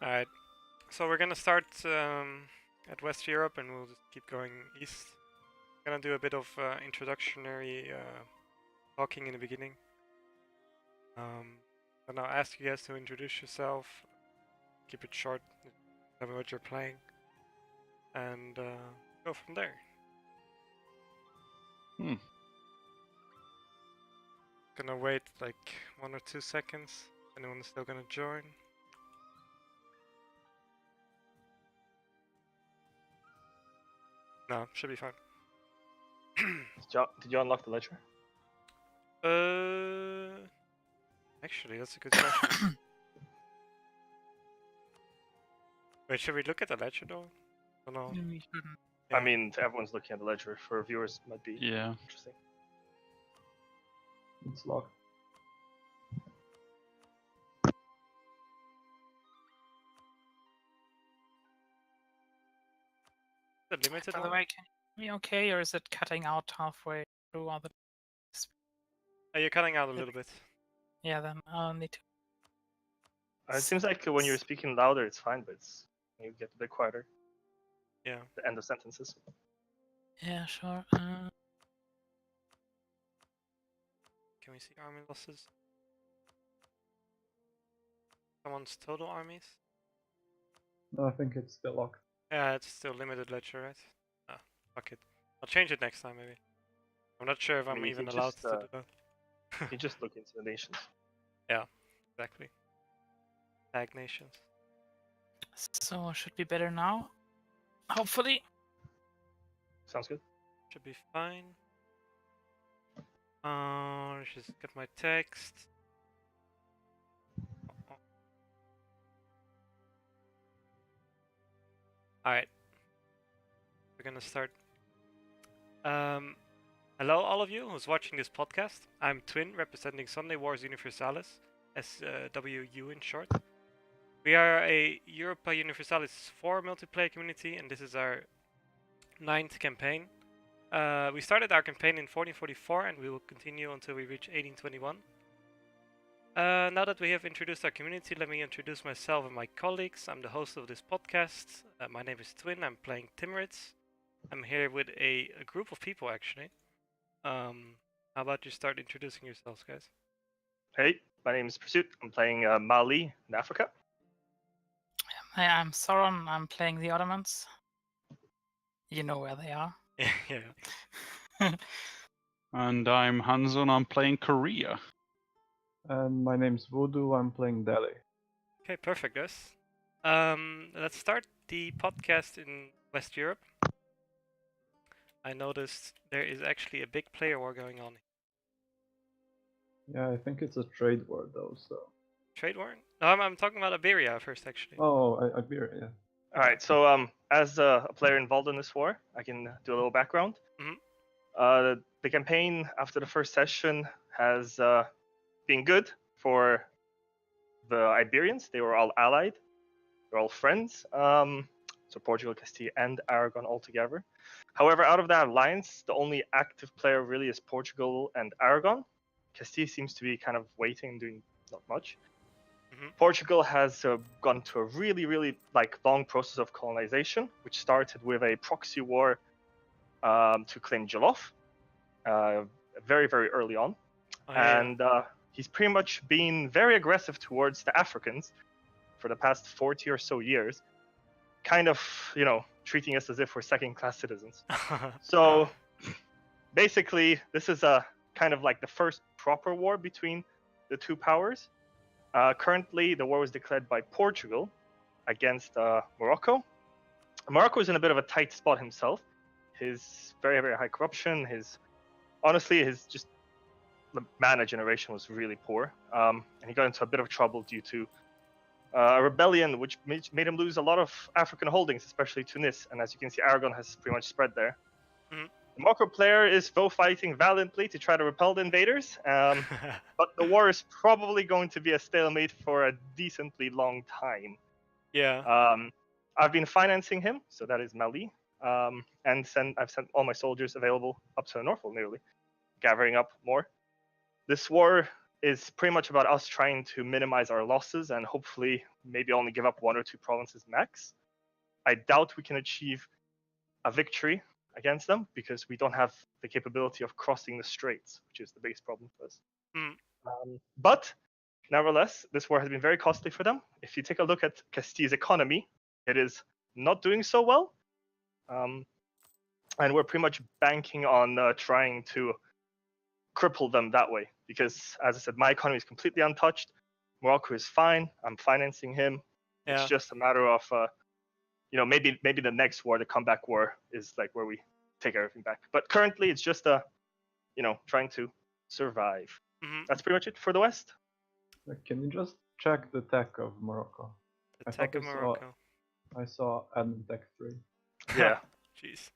All right. So we're gonna start at West Europe, and we'll just keep going east. Gonna do a bit of introductory talking in the beginning. And I'll ask you guys to introduce yourself. Keep it short. Tell me what you're playing, and go from there. Hmm. Gonna wait like 1 or 2 seconds. Anyone still gonna join? No, should be fine. Did you unlock the ledger? Actually, that's a good question. Wait, should we look at the ledger though? I don't know. We shouldn't. I mean, everyone's looking at the ledger. For viewers, might be Yeah. interesting. It's locked. Is it limited By the one? way, can you hear me okay, or is it cutting out halfway through all the? Oh, you're cutting out a little bit. Yeah, then I'll need to. It seems like when you're speaking louder, it's fine, but you get a bit quieter. Yeah. The end of sentences. Yeah, sure. Can we see army losses? Someone's total armies? No, I think it's still locked. Yeah, it's still limited ledger, right? Ah, fuck it. I'll change it next time, maybe. I'm not sure if I I'm mean, you even can allowed just, to do that. You just look into the nations. Exactly. Tag nations. So should be better now. Hopefully. Sounds good. Should be fine. Just get my text. Alright. We're gonna start. Hello, all of you who's watching this podcast. I'm Twin, representing Sunday Wars Universalis, SWU in short. We are a Europa Universalis 4 multiplayer community, and this is our 9th campaign. We started our campaign in 1444, and we will continue until we reach 1821. Now that we have introduced our community, let me introduce myself and my colleagues. I'm the host of this podcast. My name is Twin. I'm playing Timritz. I'm here with a group of people, actually. How about you start introducing yourselves, guys? Hey, my name is Pursuit. I'm playing Mali in Africa. Hi, I'm Sauron. I'm playing the Ottomans. You know where they are. Yeah. And I'm Hanzo and I'm playing Korea. And my name's Voodoo, I'm playing Delhi. Okay, perfect, guys. Let's start the podcast in West Europe. I noticed there is actually a big player war going on. Yeah, I think it's a trade war though, so. Trade war? No, I'm talking about Iberia first, actually. Oh, Iberia, yeah. All right. So, as a player involved in this war, I can do a little background. The campaign after the first session has been good for the Iberians. They were all allied. They're all friends. So Portugal, Castile, and Aragon all together. However, out of that alliance, the only active player really is Portugal and Aragon. Castile seems to be kind of waiting, doing not much. Portugal has gone to a really long process of colonization, which started with a proxy war to claim Jollof, very early on. And he's pretty much been very aggressive towards the Africans for the past 40 or so years, kind of, treating us as if we're second-class citizens. So basically, this is a kind of like the first proper war between the two powers. Currently, the war was declared by Portugal against Morocco. Morocco is in a bit of a tight spot himself. His very high corruption, his just the mana generation was really poor, and he got into a bit of trouble due to a rebellion which made him lose a lot of African holdings, especially Tunis. And as you can see, Aragon has pretty much spread there. The Morocco player is though fighting valiantly to try to repel the invaders, but the war is probably going to be a stalemate for a decently long time. Yeah. I've been financing him, so that is Mali, and I've sent all my soldiers available up to the north, nearly, gathering up more. This war is pretty much about us trying to minimize our losses and hopefully maybe only give up 1 or 2 provinces max. I doubt we can achieve a victory against them because we don't have the capability of crossing the straits, which is the biggest problem for us. But nevertheless, this war has been very costly for them. If you take a look at Castile's economy, it is not doing so well. And we're pretty much banking on trying to cripple them that way. Because, as I said, my economy is completely untouched. Morocco is fine. I'm financing him. Yeah. It's just a matter of, maybe the next war, the comeback war, is like where we take everything back. But currently, it's just trying to survive. That's pretty much it for the West. Can you just check the tech of Morocco? The tech of Morocco. I saw admin tech 3. Yeah. Jeez.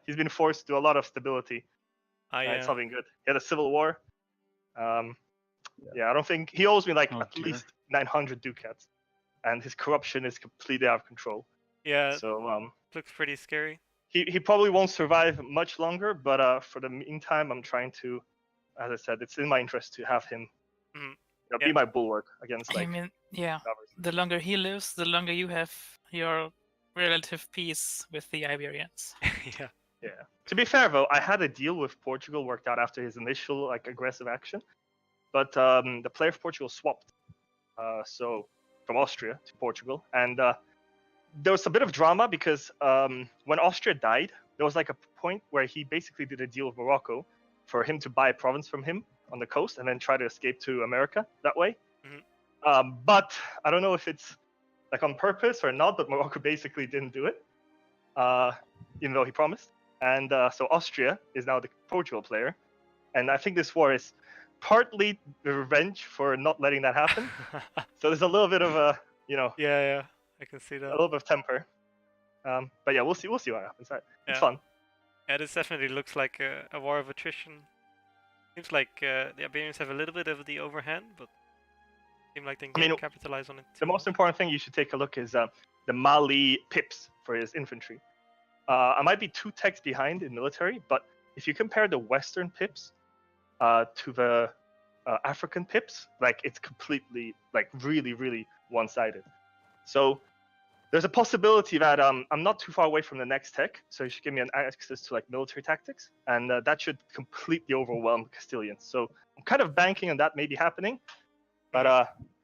He's been forced to do a lot of stability. Yeah. It's not been good. He had a civil war. I don't think he owes me at least 900 ducats, and his corruption is completely out of control. Yeah. So looks pretty scary. He probably won't survive much longer, but for the meantime, I'm trying to, as I said, it's in my interest to have him be my bulwark against the longer he lives, the longer you have your relative peace with the Iberians. Yeah. To be fair, though, I had a deal with Portugal worked out after his initial aggressive action, but the player of Portugal swapped, so from Austria to Portugal, and there was a bit of drama because when Austria died, there was a point where he basically did a deal with Morocco for him to buy a province from him on the coast and then try to escape to America that way. But I don't know if it's on purpose or not, but Morocco basically didn't do it, even though he promised. And so Austria is now the Portugal player. And I think this war is partly the revenge for not letting that happen. So there's a little bit of a, Yeah, I can see that. A little bit of temper. But yeah, we'll see what happens. It's fun. Yeah, this definitely looks like a war of attrition. Seems like the Iberians have a little bit of the overhand, but seem like they can capitalize on it. The most important thing you should take a look is the Mali pips for his infantry. I might be 2 techs behind in military, but if you compare the Western pips to the African pips, it's completely, really, really one-sided. So there's a possibility that I'm not too far away from the next tech, so you should give me an access to military tactics, and that should completely overwhelm Castilians. So I'm kind of banking on that maybe happening, but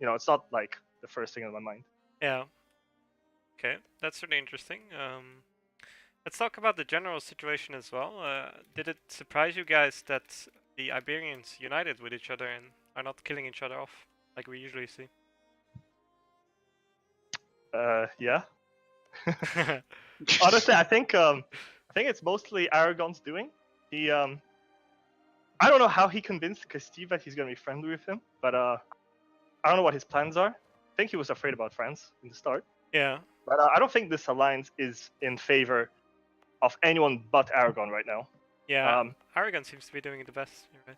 it's not the first thing on my mind. Yeah. Okay, that's really interesting. Let's talk about the general situation as well. Did it surprise you guys that the Iberians united with each other and are not killing each other off like we usually see? Yeah. Honestly, I think it's mostly Aragon's doing. He I don't know how he convinced Castile that he's gonna be friendly with him, but I don't know what his plans are. I think he was afraid about France in the start. Yeah. But I don't think this alliance is in favor of anyone but Aragon right now. Yeah. Aragon seems to be doing it the best. You're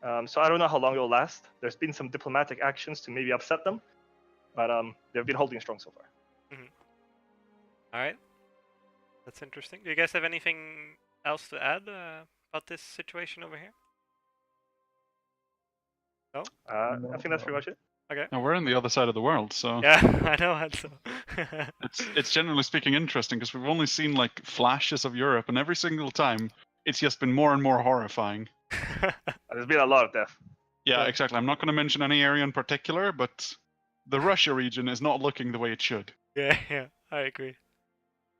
right. So I don't know how long it'll last. There's been some diplomatic actions to maybe upset them, but they've been holding strong so far. All right. That's interesting. Do you guys have anything else to add about this situation over here? No? I think that's pretty much it. Okay. Now we're on the other side of the world, so yeah, I know. So it's generally speaking interesting because we've only seen flashes of Europe, and every single time it's just been more and more horrifying. There's been a lot of death. Yeah, exactly. I'm not going to mention any area in particular, but the Russia region is not looking the way it should. Yeah, I agree.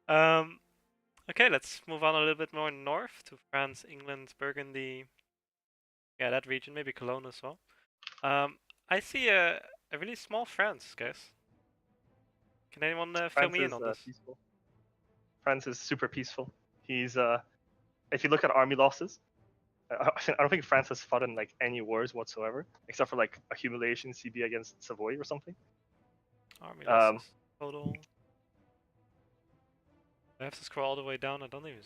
Okay, let's move on a little bit more north to France, England, Burgundy. Yeah, that region, maybe Cologne as well. I see a really small France, guys. Can anyone fill me in on this? Peaceful. France is super peaceful. He's if you look at army losses, I don't think France has fought in any wars whatsoever, except for a humiliation CB against Savoy or something. Army losses total. I have to scroll all the way down. I don't even.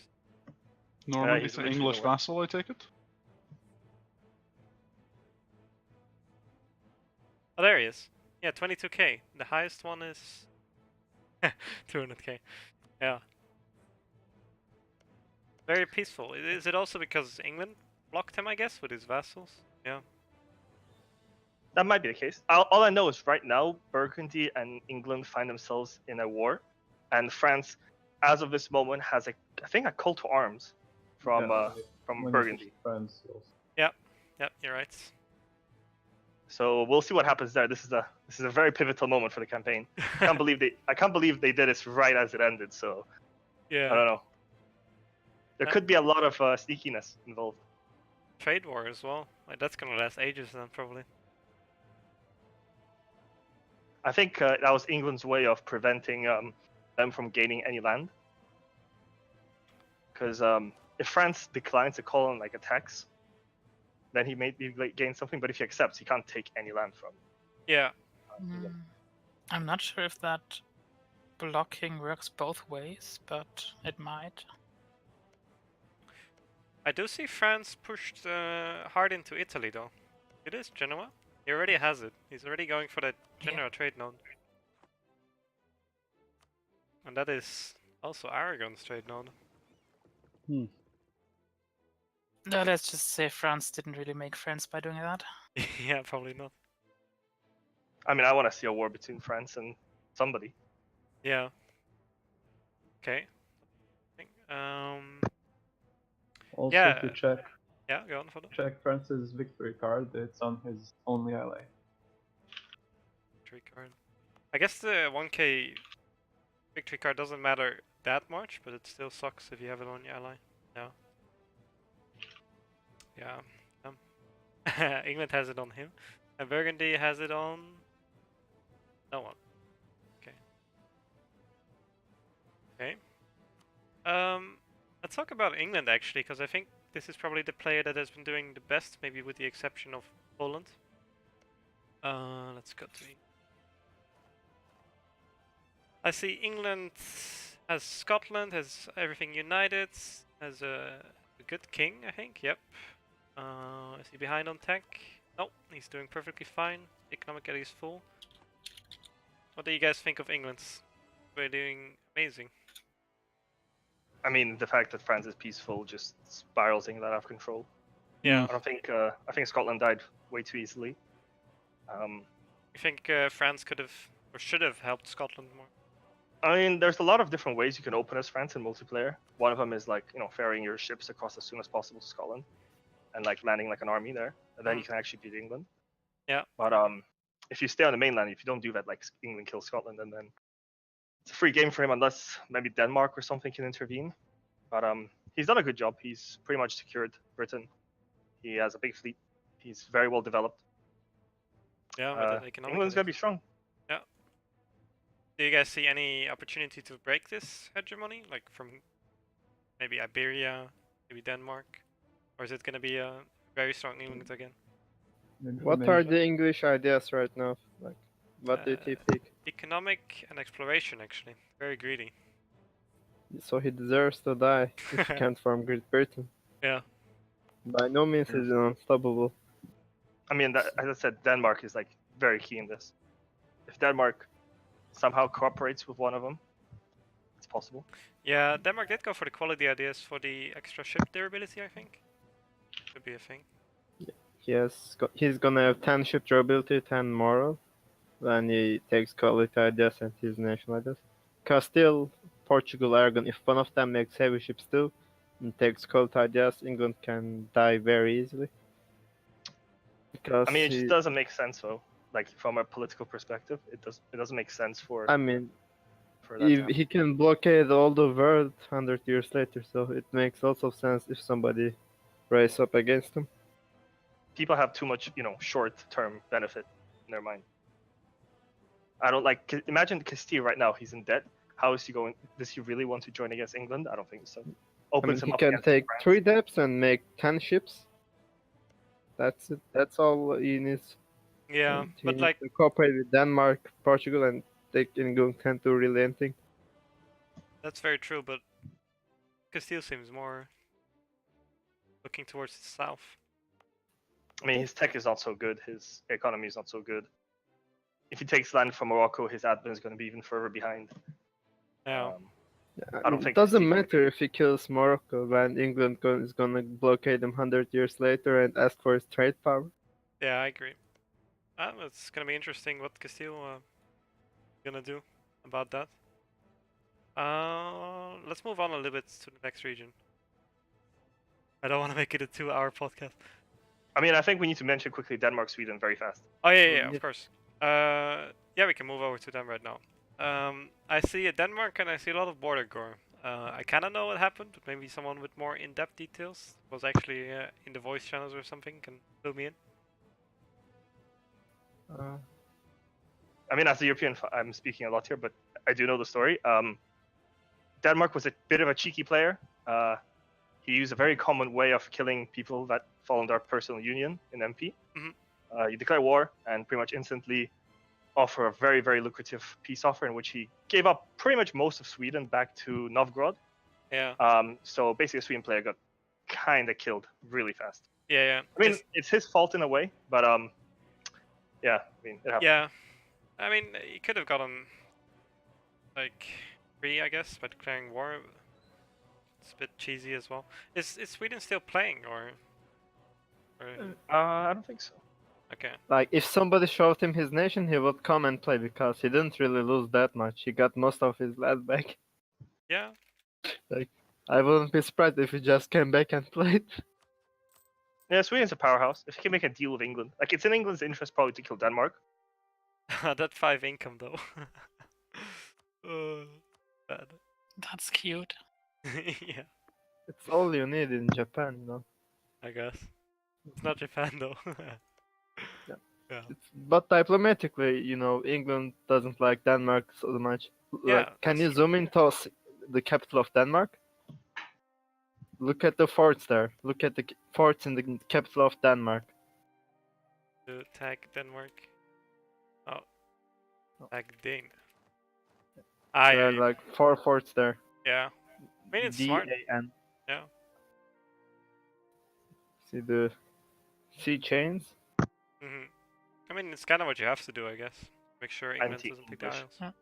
Normally, he's an English vassal, I take it. Oh, there he is. Yeah, 22k. The highest one is 200k. Yeah. Very peaceful. Is it also because England blocked him, I guess, with his vassals? Yeah. That might be the case. All I know is right now, Burgundy and England find themselves in a war, and France, as of this moment, has I think a call to arms from When Burgundy. France also. Yep, you're right. So we'll see what happens there. This is a very pivotal moment for the campaign. I can't believe they did this right as it ended. So Yeah. I don't know. There could be a lot of sneakiness involved. Trade war as well. Like, that's gonna last ages then, probably. I think that was England's way of preventing them from gaining any land. Because if France declines to call on like attacks, then he may gain something. But if he accepts, he can't take any land from. Yeah. England. I'm not sure if that blocking works both ways, but it might. I do see France pushed hard into Italy, though. It is Genoa. He already has it. He's already going for that general trade node. And that is also Aragon's trade node. No, let's just say France didn't really make friends by doing that. Yeah, probably not. I mean, I want to see a war between France and somebody. Yeah. Okay. Also Yeah. to check Yeah, go on for that. check France's victory card. It's on his only ally. Victory card. I guess the 1k victory card doesn't matter that much, but it still sucks if you have it on your ally. Yeah. Yeah. England has it on him. And Burgundy has it on no one. Okay. Okay. Let's talk about England actually, because I think this is probably the player that has been doing the best, maybe with the exception of Poland. Let's go to England. I see England has Scotland, has everything united, has a good king, I think. Yep. Is he behind on tech? No, he's doing perfectly fine. Economic ally is full. What do you guys think of England's? They're doing amazing. I mean, the fact that France is peaceful just spirals England out of control. Yeah. I don't think. I think Scotland died way too easily. You think France could have or should have helped Scotland more? I mean, there's a lot of different ways you can open as France in multiplayer. One of them is like ferrying your ships across as soon as possible to Scotland, and like landing like an army there, and then you can actually beat England. Yeah. But if you stay on the mainland, if you don't do that, like England kills Scotland, and then it's a free game for him unless maybe Denmark or something can intervene. But he's done a good job. He's pretty much secured Britain. He has a big fleet. He's very well developed. Yeah, England's gonna be strong. Yeah. Do you guys see any opportunity to break this hegemony, like from maybe Iberia, maybe Denmark, or is it gonna be a very strong England again? What are the English ideas right now? Like, what did he pick? Economic and exploration, actually. Very greedy. So he deserves to die if he can't farm Great Britain. Yeah. By no means is it unstoppable. I mean, as I said, Denmark is like very key in this. If Denmark somehow cooperates with one of them, it's possible. Yeah, Denmark did go for the quality ideas for the extra ship durability, I think. Could be a thing. He's gonna have 10 ship durability, 10 moral, when he takes quality ideas and his national ideas. Castile, Portugal, Aragon, if one of them makes heavy ships too, and takes quality ideas, England can die very easily. Because I mean, it just doesn't make sense though. Like from a political perspective, it doesn't make sense for. I mean, for that he can blockade all the world 100 years later, so it makes lots of sense if somebody rise up against him. People have too much, short-term benefit in their mind. I don't like. Imagine Castile right now. He's in debt. How is he going? Does he really want to join against England? I don't think so. He can take 3 debts and make 10 ships. That's it. That's all he needs. Yeah, And he but needs like, to cooperate with Denmark, Portugal, and they can can't do really anything. that's very true, but Castile seems more looking towards the south. I mean, his tech is not so good. His economy is not so good. If he takes land from Morocco, his admin is going to be even further behind. Yeah. I don't It think doesn't Castile- matter if he kills Morocco when England is gonna blockade him 100 years later and ask for his trade power. Yeah, I agree. It's gonna be interesting what Castillo gonna do about that. Let's move on a little bit to the next region. I don't want to make it a 2-hour podcast. I mean, I think we need to mention quickly Denmark, Sweden very fast. Oh yeah, Yeah. of course. Yeah, we can move over to them right now. I see a Denmark and I see a lot of border gore. I kind of know what happened, but maybe someone with more in-depth details was actually in the voice channels or something can fill me in. I mean, as a European, I'm speaking a lot here, but I do know the story. Denmark was a bit of a cheeky player. He used a very common way of killing people that fall under personal union in MP. You declare war and pretty much instantly offer a very, very lucrative peace offer in which he gave up pretty much most of Sweden back to Novgorod. Yeah. So basically, a Sweden player got kind of killed really fast. Yeah. I mean, it's his fault in a way, but yeah, I mean, it happened. Yeah. I mean, he could have gotten like free, I guess, by declaring war. It's a bit cheesy as well. Is Sweden still playing or? I don't think so. Okay. Like, if somebody showed him his nation, he would come and play because he didn't really lose that much. He got most of his land back. Yeah. I wouldn't be surprised if he just came back and played. Yeah, Sweden's a powerhouse. If he can make a deal with England, like it's in England's interest probably to kill Denmark. That 5 income though. Bad. That's cute. Yeah, It's all you need in Japan, you know. I guess. It's not Japan though. Yeah. But diplomatically, you know, England doesn't like Denmark so much. Yeah, Like, can you that's zoom in to the capital of Denmark? Look at the forts there. Look at the forts in the capital of Denmark. To tag Denmark. Oh. Tag Dane. Ah, There yeah. are like 4 forts there. Yeah. I mean, it's smart. DAN. Yeah. See the sea chains? hmm I mean, it's kind of what you have to do, I guess. Make sure England doesn't take the Anti-English. Isles.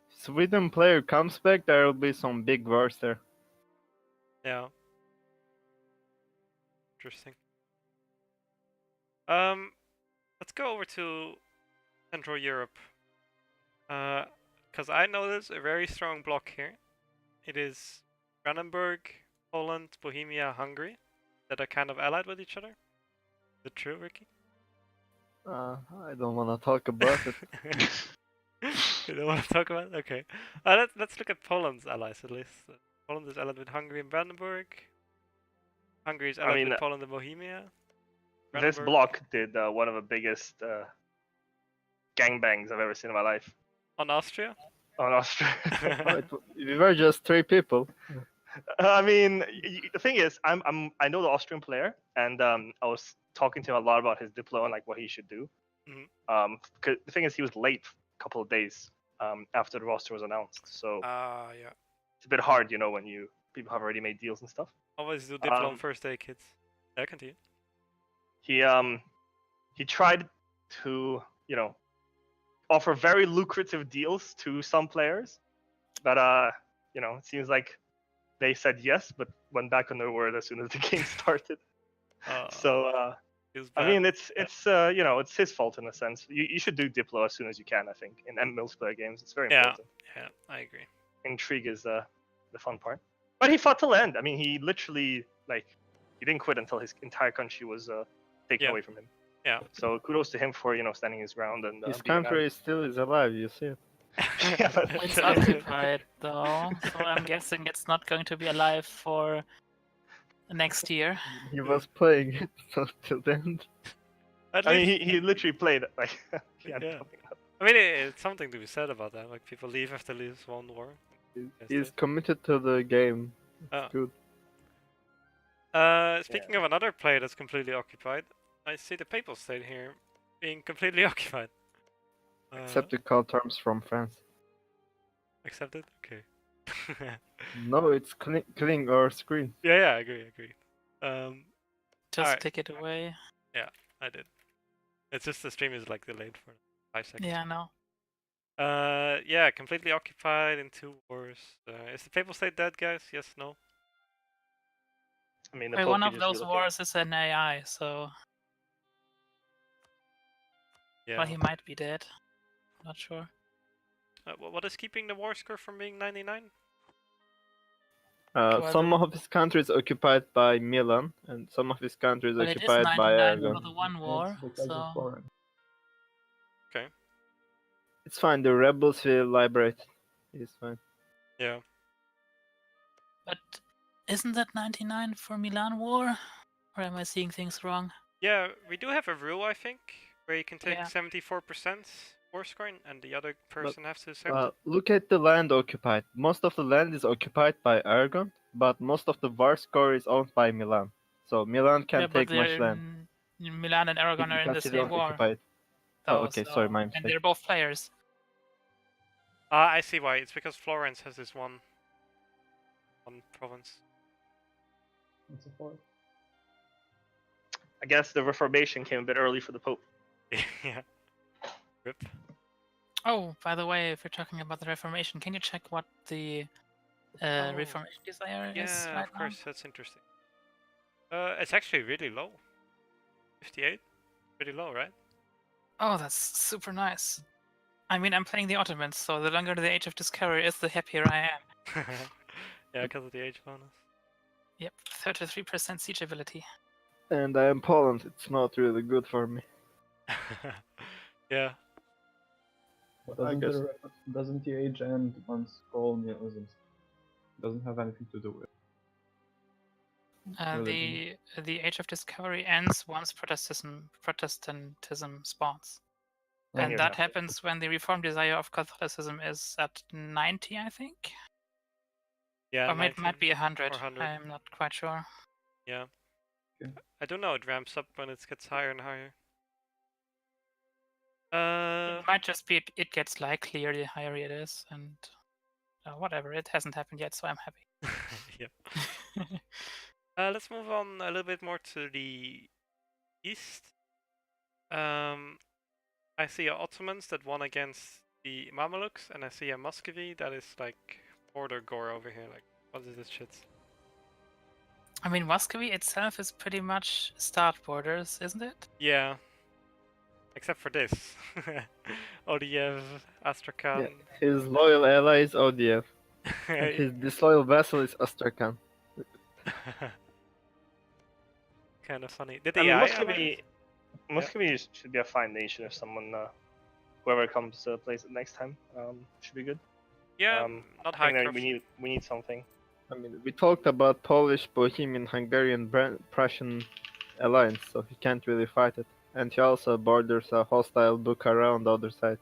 Sweden player comes back, there will be some big wars there. Yeah. Interesting. Let's go over to Central Europe. Because I notice a very strong block here. It is Brandenburg, Poland, Bohemia, Hungary that are kind of allied with each other. Is it true, Ricky? I don't want to talk about it. You don't want to talk about it? Okay. Let's look at Poland's allies at least. Poland is allied with Hungary and Brandenburg. Hungary is allied with Poland and Bohemia. This block did one of the biggest gangbangs I've ever seen in my life. On Austria? On Austria. We were just 3 people. I mean, the thing is, I know the Austrian player, and I was talking to him a lot about his Diplo and like what he should do. Cause the thing is, he was late a couple of days after the roster was announced, so yeah. it's a bit hard, you know, when people have already made deals and stuff. Always do Diplo on first day, kids. Yeah, continue. He tried to, you know, offer very lucrative deals to some players, but you know, it seems like they said yes, but went back on their word as soon as the game started. So I mean, it's you know, it's his fault in a sense. You should do Diplo as soon as you can. I think in multiplayer games, it's very important. Yeah, I agree. Intrigue is the fun part. But he fought till the end. I mean, he literally he didn't quit until his entire country was taken away from him. Yeah. So kudos to him for standing his ground and his country still is alive. You see it. Yeah, but It's occupied though, so I'm guessing it's not going to be alive for next year. He was playing it until the end. At I mean, least, he literally played it like. Yeah. I mean, it's something to be said about that. Like people leave after they lose one war. He's committed to the game. Oh. Good. Speaking of another player that's completely occupied, I see the Papal State here being completely occupied. Except the call terms from France. Accepted? Okay. No, it's cling or screen. Yeah, I agree. Just Alright. take it away. I did. It's just the stream is like delayed for 5 seconds. Yeah, no. Yeah, completely occupied in 2 wars. Is the Papal State dead, guys? Yes, no? I mean, the Wait, Pope one can of just those relocate. wars is an AI, so Yeah. Well, he might be dead. Not sure. What is keeping the war score from being 99? Well, Some of his countries occupied by Milan, and some of his countries Well, it is occupied by 99 Aragon. for the one war, It's because so of Florence. Okay. It's fine. The rebels will liberate. It's fine. Yeah. but isn't that 99 for Milan War? Or am I seeing things wrong? Yeah, we do have a rule, I think, where you can take Yeah. 74% war score and the other person has to accept it. Look at the land occupied. Most of the land is occupied by Aragon, but most of the war score is owned by Milan. So Milan Yeah, can't but take much they're land Milan and Aragon are in the because he same don't war. occupy it. Though, Oh, okay. Sorry, my and mistake. they're both players. I see why. It's because Florence has this one province. It's a fourth. I guess the Reformation came a bit early for the Pope. Yeah. Rip. Oh, by the way, if you're talking about the Reformation, can you check what the Oh, Reformation desire is Yeah, right of course. That's interesting. It's actually really low. 58. Pretty low, right? now? Oh, that's super nice. I mean, I'm playing the Ottomans, so the longer the Age of Discovery is, the happier I am. Yeah, because of the age bonus. Yep, 33% siege ability. And I am Poland. It's not really good for me. Yeah. But I guess. doesn't the age end once colonialism doesn't have anything to do with religion? The Age of Discovery ends once Protestantism spawns. Then And you that have to- happens when the reform desire of Catholicism is at 90, I think. Yeah. Or it might 19 be 100. or 100. I'm not quite sure. Yeah. Okay. I don't know. It ramps up when it gets higher and higher. It might just be it gets likelier the higher it is, and whatever. It hasn't happened yet, so I'm happy. Yep. Let's move on a little bit more to the east. I see a Ottomans that won against the Mamelukes, and I see a Muscovy that is like border gore over here. Like, what is this shit? I mean, Muscovy itself is pretty much start borders, isn't it? Yeah. Except for this. Odiev, Astrakhan. Yeah. His loyal ally is ODF, and his disloyal vassal is Astrakhan. Kind of funny. Did I the mean, AI Muscovy should be a fine nation if someone, whoever comes plays it next time, should be good. Yeah, not high I think that corruption. we need something. I mean, we talked about Polish, Bohemian, Hungarian, Prussian alliance, so he can't really fight it. And he also borders a hostile Bukhara on the other side.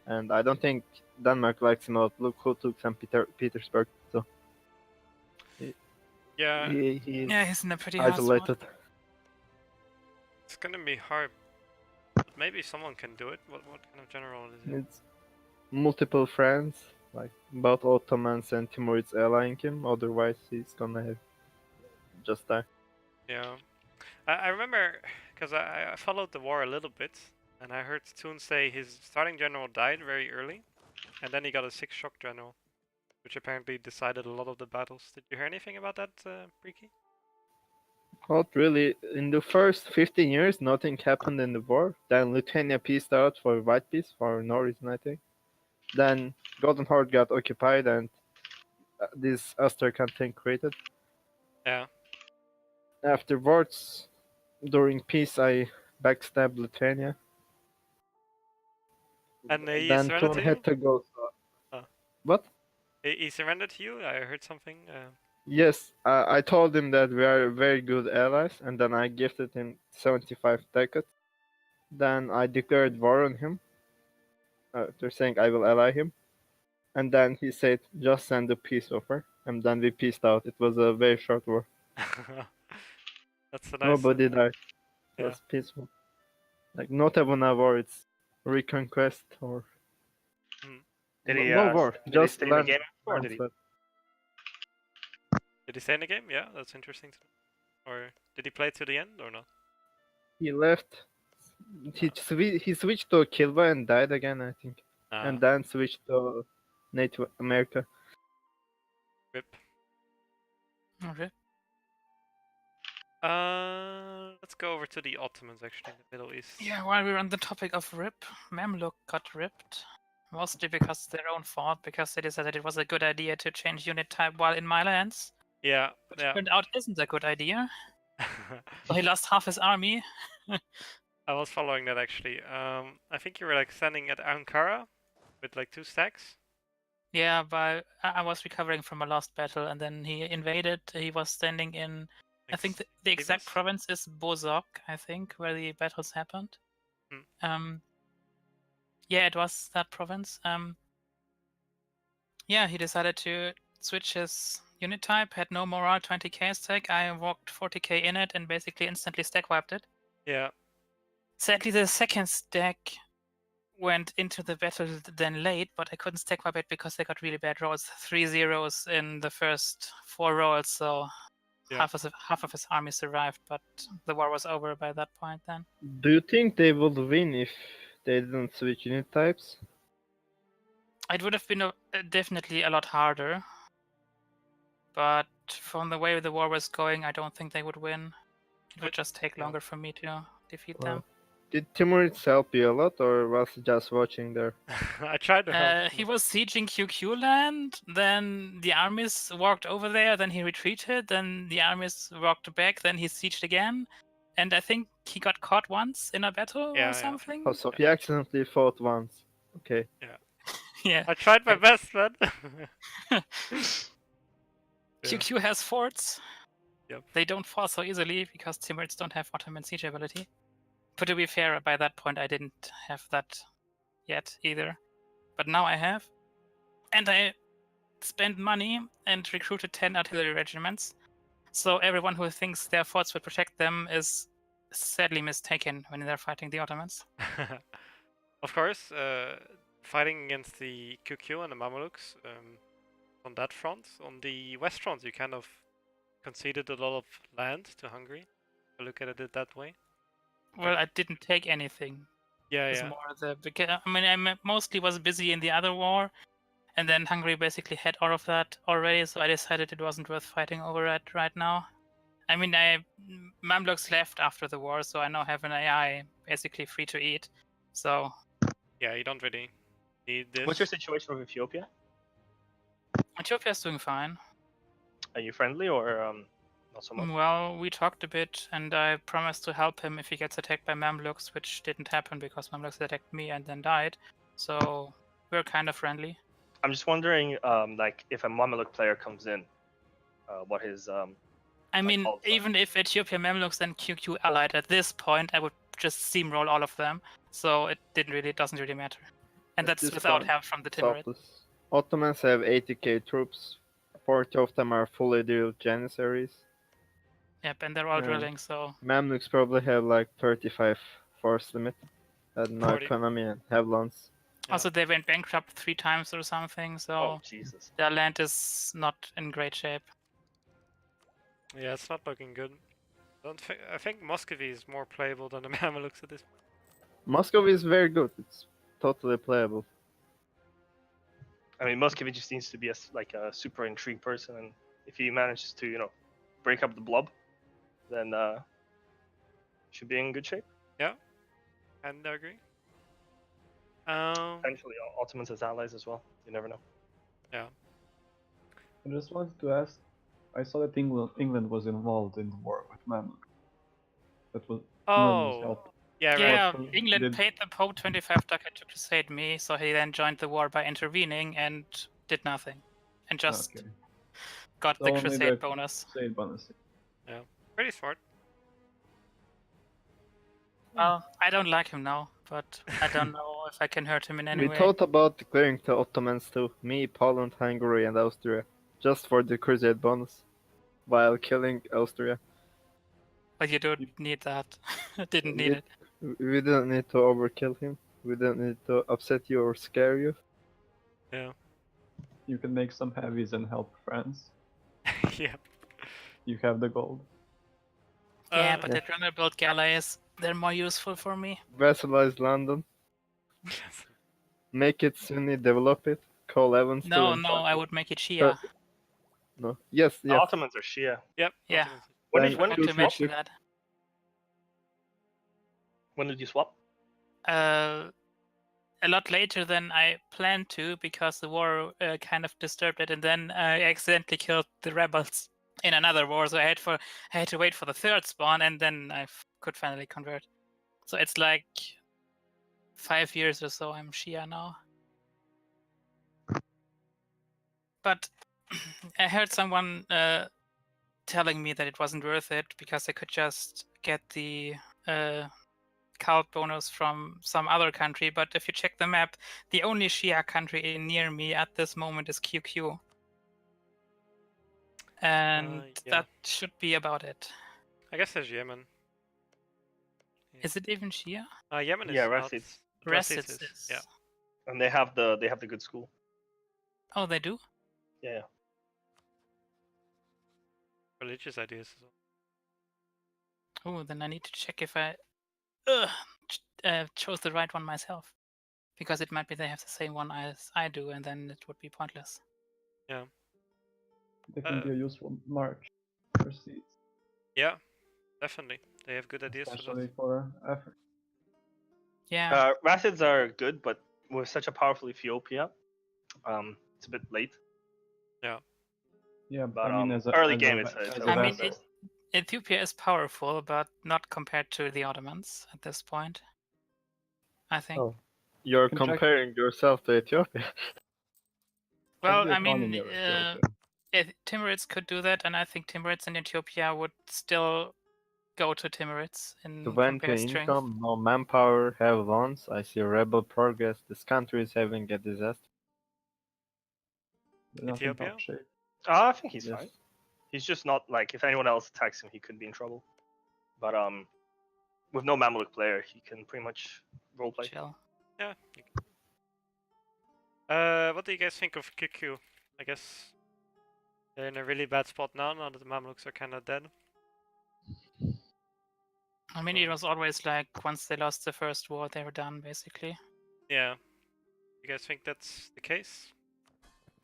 And I don't think Denmark likes him a lot. Look who took St. Petersburg. So Yeah, he's Yeah, he's in a pretty hard spot. isolated. it's gonna be hard. But maybe someone can do it. What kind of general is it? It's multiple friends, like both Ottomans and Timurids allying him. Otherwise, he's gonna have just die. Yeah, I remember because I followed the war a little bit, and I heard Toon say his starting general died very early, and then he got a 6 shock general, which apparently decided a lot of the battles. Did you hear anything about that, Breaky? Not really. In the first 15 years, nothing happened in the war. Then Lithuania peaced out for white peace for no reason, I think. Then Golden Horde got occupied and this Astrakhan thing created. Yeah. Afterwards, during peace, I backstabbed Lithuania. And he Then surrendered Toon to you? had to go. Oh. What? He surrendered to you? I heard something. Yes, I told him that we are very good allies, and then I gifted him 75 ducats. Then I declared war on him. They're saying I will ally him. And then he said, just send a peace offer. And then we peaced out. It was a very short war. That's a nice. Nobody died. It yeah. was peaceful. Like, not even a war, it's reconquest or... Did he, no war, did just he stay in the land- game or did he? landslide. Did he stay in the game? Yeah, that's interesting. Or did he play to the end or not? He left. He switched to Kilva and died again, I think. Ah, And then switched to Native America. rip. Okay. Let's go over to the Ottomans actually in the Middle East. Yeah, while we're on the topic of rip, Mamluk got ripped. Mostly because their own fault, because they decided it was a good idea to change unit type while in my lands. Yeah. Which turned out isn't a good idea. So he lost half his army. I was following that actually. I think you were like standing at Ankara with like 2 stacks. Yeah, but I was recovering from a lost battle, and then he invaded. He was standing in, I think the exact Xivas? province is Bozok, I think, where the battles happened. Yeah, it was that province. Yeah, he decided to switch his unit type, had no morale, 20k stack. I walked 40k in it and basically instantly stack wiped it. Yeah. Sadly, the second stack went into the battle then late, but I couldn't stack wipe it because they got really bad rolls. 3 zeros in the first 4 rolls, so Yeah. half of his army survived, but the war was over by that point then. Do you think they would win if they didn't switch unit types? It would have been definitely a lot harder, but from the way the war was going, I don't think they would win. It would just take longer for me to defeat them. Did Timurids help you a lot, or was he just watching there? I tried to help. He was sieging QQ land, then the armies walked over there, then he retreated, then the armies walked back, then he sieged again, and I think he got caught once in a battle or something. Oh, so he accidentally fought once. Okay. Yeah. I tried my best, man. QQ has forts. Yep. They don't fall so easily because Timurids don't have Ottoman siege ability. But to be fair, by that point I didn't have that yet either. But now I have. And I spent money and recruited 10 artillery regiments. So everyone who thinks their forts will protect them is sadly mistaken when they're fighting the Ottomans. Of course, fighting against the QQ and the Mamelukes, on that front. On the west front, you kind of conceded a lot of land to Hungary. If you look at it that way. Well, I didn't take anything. Yeah. I mostly was busy in the other war, and then Hungary basically had all of that already, so I decided it wasn't worth fighting over it right now. I mean, Mamluks left after the war, so I now have an AI basically free to eat. So yeah, you don't really need this. What's your situation with Ethiopia? Ethiopia's doing fine. Are you friendly or not so much? Well, we talked a bit, and I promised to help him if he gets attacked by Mamluks, which didn't happen because Mamluks attacked me and then died. So we're kind of friendly. I'm just wondering, like, if a Mamluk player comes in, what his I mean, even if Ethiopia Mamluks and QQ allied at this point, I would just steamroll all of them. So it doesn't really matter. And that's without help from the Timurid. Ottomans have 80k troops. 40 of them are fully drilled Janissaries. Yep, and they're all drilling, so... Mamluks probably have like 35 force limit. And no economy and have lands. Yeah. Also, they went bankrupt 3 times or something, so their land is not in great shape. Yeah, it's not looking good. I think Muscovy is more playable than the Mamelukes at this point. Muscovy is very good. It's totally playable. I mean, Muscovy just needs to be like a super intrigued person, and if he manages to, break up the blob, then should be in good shape. Yeah, and I agree. Potentially Ottomans as allies as well. You never know. Yeah. I just wanted to ask. I saw that England was involved in the war with Mamluk. That was Yeah, England paid the Pope 25 ducat to crusade me, so he then joined the war by intervening and did nothing, and just got the crusade bonus. Crusade bonus. Yeah, pretty smart. Well, I don't like him now, but I don't know if I can hurt him in any way. We thought about declaring the Ottomans too. Me, Poland, Hungary, and Austria, just for the crusade bonus, while killing Austria. But you don't need that. Didn't need it. We didn't need to overkill him. We didn't need to upset you or scare you. Yeah. You can make some heavies and help France. Yeah. You have the gold. Yeah, but I'd rather build galleys. They're more useful for me. Vassalize London. Make it Sunni, develop it. Call Evans. No, I would make it Shia. No. Yes. The Ottomans are Shia. Yep. Yeah. When Then did, when I did forgot you to swap? mention that. When did you swap? A lot later than I planned to, because the war kind of disturbed it, and then I accidentally killed the rebels in another war. So I had to wait for the third spawn, and then I could finally convert. So it's like 5 years or so. I'm Shia now. But I heard someone telling me that it wasn't worth it because I could just get the cult bonus from some other country. But if you check the map, the only Shia country near me at this moment is QQ. And yeah. that should be about it. I guess there's Yemen. Is it even Shia? Yemen is Yeah, not. Rasids. Rasids is. is. Yeah. And they have the good school. Oh, they do? Yeah. Religious ideas as well. Oh, then I need to check if I chose the right one myself. Because it might be they have the same one as I do, and then it would be pointless. Yeah. They can be a useful march for seeds, Yeah, definitely. They have good ideas for especially that. for effort. Yeah. Rasids are good, but with such a powerful Ethiopia, it's a bit late. Yeah, But I mean, as a early as game, a, it's as a a I mean, vassal. Ethiopia is powerful, but not compared to the Ottomans at this point. I think. Oh. You're Can check- comparing yourself to Ethiopia. Well, Check the I mean, economy of Ethiopia. Timurids could do that, and I think Timurids in Ethiopia would still go to Timurids in 20 compared strength. income, no manpower, have loans. I see rebel progress. This country is having a disaster. They're not in Ethiopia? top shape. I think he's Yes. fine. He's just not like, if anyone else attacks him, he could be in trouble. But with no Mamluk player, he can pretty much roleplay. Chill. Yeah. What do you guys think of QQ? I guess they're in a really bad spot now that the Mamluks are kind of dead. I mean, it was always like once they lost the first war, they were done basically. Yeah. You guys think that's the case?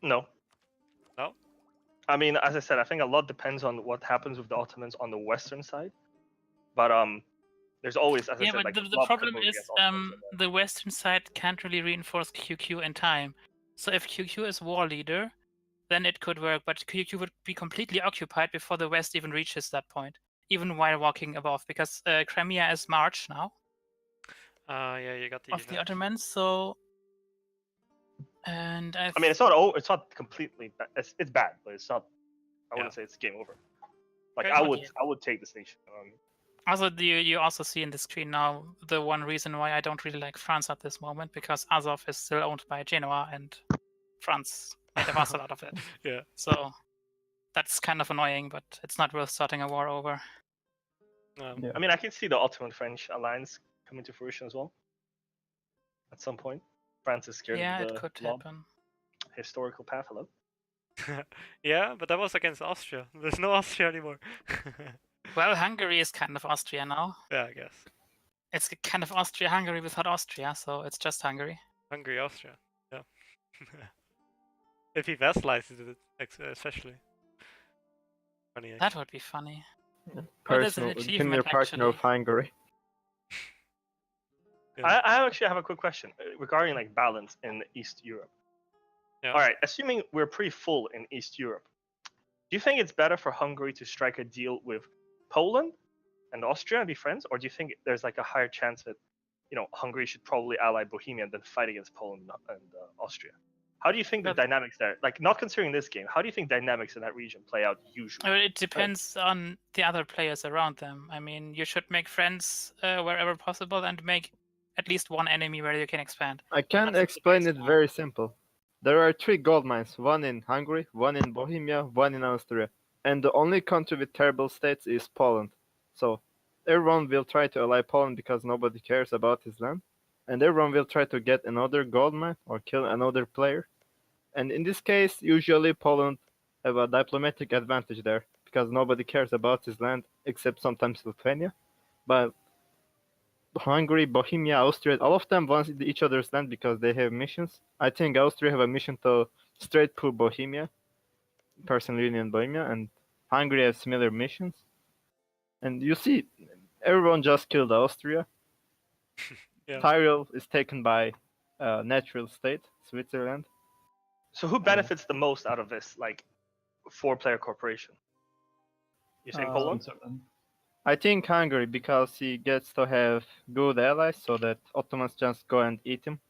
No. No? I mean, as I said, I think a lot depends on what happens with the Ottomans on the western side. But there's always, as I Yeah, said, but like the Slav problem could move is against Ottomans and the western side can't really reinforce QQ in time. So if QQ is war leader, then it could work, but QQ would be completely occupied before the west even reaches that point, even while walking above, because Crimea is March now Yeah, you got the of the event. Ottomans. So, and I mean, it's not completely bad. It's bad, but it's not. I wouldn't say it's game over. Like Okay. I Not would take this nation. Also, you also see in the screen now the one reason why I don't really like France at this moment, because Azov is still owned by Genoa, and France made a vassal out of it. Yeah. So that's kind of annoying, but it's not worth starting a war over. Yeah. I mean, I can see the Ottoman-French alliance coming to fruition as well. At some point, France is scared Yeah, of it the could blob. happen. Historical path. Hello. Yeah, but that was against Austria. There's no Austria anymore. Well, Hungary is kind of Austria now. Yeah, I guess. It's kind of Austria-Hungary without Austria, so it's just Hungary. Hungary, Austria. Yeah. If he vassalizes it, especially. Funny. That would be funny. Well, there's an Personal, achievement, junior partner of actually. Hungary. Yeah. I actually have a quick question regarding like balance in East Europe. Yeah. All right, assuming we're pretty full in East Europe, do you think it's better for Hungary to strike a deal with Poland and Austria and be friends, or do you think there's like a higher chance that Hungary should probably ally Bohemia than fight against Poland and Austria? How do you think the But- dynamics there, like not considering this game, how do you think dynamics in that region play out usually? It depends on the other players around them. I mean, you should make friends wherever possible and make at least one enemy where you can expand. I can That's the explain case it now. very simple. There are 3 gold mines, one in Hungary, one in Bohemia, one in Austria. And the only country with terrible states is Poland. So everyone will try to ally Poland because nobody cares about his land. And everyone will try to get another gold mine or kill another player. And in this case, usually Poland have a diplomatic advantage there because nobody cares about his land except sometimes Lithuania. But Hungary, Bohemia, Austria, all of them want each other's land because they have missions. I think Austria have a mission to straight pull Bohemia, personal union Bohemia, and Hungary has similar missions. And you see, everyone just killed Austria. Yeah. Tyrol is taken by natural state, Switzerland. So who benefits the most out of this, like, 4-player corporation? You saying Poland? Switzerland. I think Hungary, because he gets to have good allies, so that Ottomans just go and eat him.